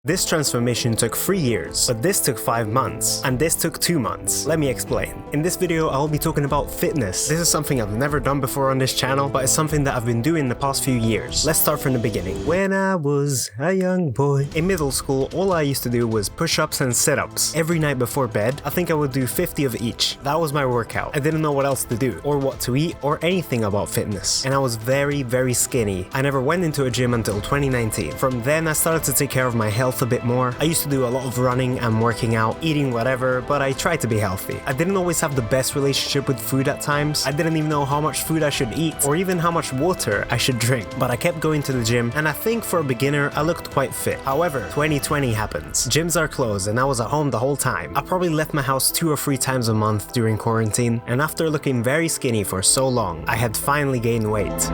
This transformation took 3 years, but this took 5 months, and this took 2 months. Let me explain. In this video, I'll be talking about fitness. This is something I've never done before on this channel, but it's something that I've been doing the past few years. Let's start from the beginning. When I was a young boy, in middle school, all I used to do was push-ups and sit-ups. Every night before bed, I think I would do 50 of each. That was my workout. I didn't know what else to do, or what to eat, or anything about fitness. And I was very, very skinny. I never went into a gym until 2019. From then, I started to take care of my health a bit more. I used to do a lot of running and working out, eating whatever, but I tried to be healthy. I didn't always have the best relationship with food at times. I didn't even know how much food I should eat, or even how much water I should drink. But I kept going to the gym, and I think for a beginner, I looked quite fit. However, 2020 happens. Gyms are closed, and I was at home the whole time. I probably left my house 2 or 3 times a month during quarantine, and after looking very skinny for so long, I had finally gained weight.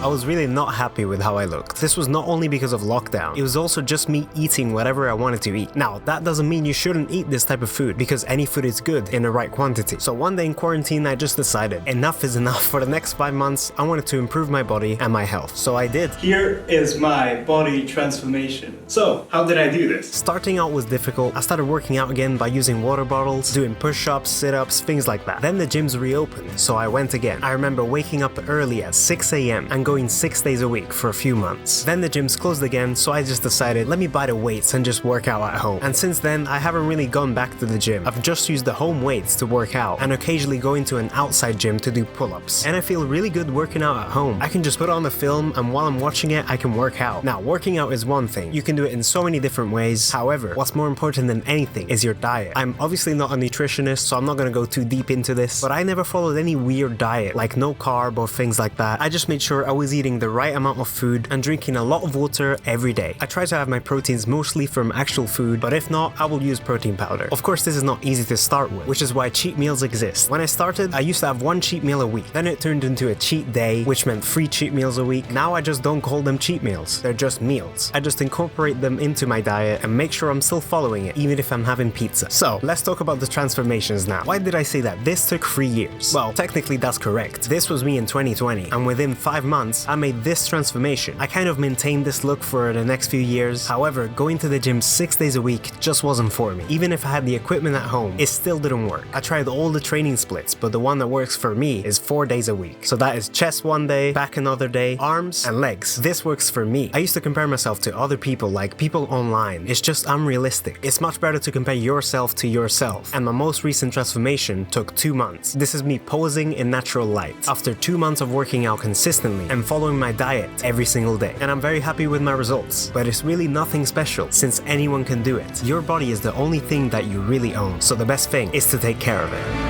I was really not happy with how I looked. This was not only because of lockdown, it was also just me eating whatever I wanted to eat. Now, that doesn't mean you shouldn't eat this type of food, because any food is good in the right quantity. So one day in quarantine, I just decided enough is enough. For the next 5 months, I wanted to improve my body and my health. So I did. Here is my body transformation. So, how did I do this? Starting out was difficult. I started working out again by using water bottles, doing push-ups, sit-ups, things like that. Then the gyms reopened, so I went again. I remember waking up early at 6 a.m. and going 6 days a week for a few months. Then the gyms closed again, so I just decided, let me buy the weights and just work out at home. And since then, I haven't really gone back to the gym. I've just used the home weights to work out and occasionally go into an outside gym to do pull-ups. And I feel really good working out at home. I can just put on the film, and while I'm watching it, I can work out. Now, working out is one thing. You can do it in so many different ways. However, what's more important than anything is your diet. I'm obviously not a nutritionist, so I'm not gonna go too deep into this, but I never followed any weird diet, like no carb or things like that. I just made sure I was eating the right amount of food and drinking a lot of water every day. I try to have my proteins mostly from actual food, but if not, I will use protein powder. Of course, this is not easy to start with, which is why cheat meals exist. When I started, I used to have 1 cheat meal a week. Then it turned into a cheat day, which meant 3 cheat meals a week. Now I just don't call them cheat meals. They're just meals. I just incorporate them into my diet and make sure I'm still following it, even if I'm having pizza. So, let's talk about the transformations now. Why did I say that this took 3 years? Well, technically that's correct. This was me in 2020, and within 5 months, I made this transformation. I kind of maintained this look for the next few years. However, going to the gym 6 days a week just wasn't for me. Even if I had the equipment at home, it still didn't work. I tried all the training splits, but the one that works for me is 4 days a week. So that is chest one day, back another day, arms and legs. This works for me. I used to compare myself to other people, like people online. It's just unrealistic. It's much better to compare yourself to yourself. And my most recent transformation took 2 months. This is me posing in natural light after 2 months of working out consistently and following my diet every single day. And I'm very happy with my results. But it's really nothing special, since anyone can do it. Your body is the only thing that you really own. So the best thing is to take care of it.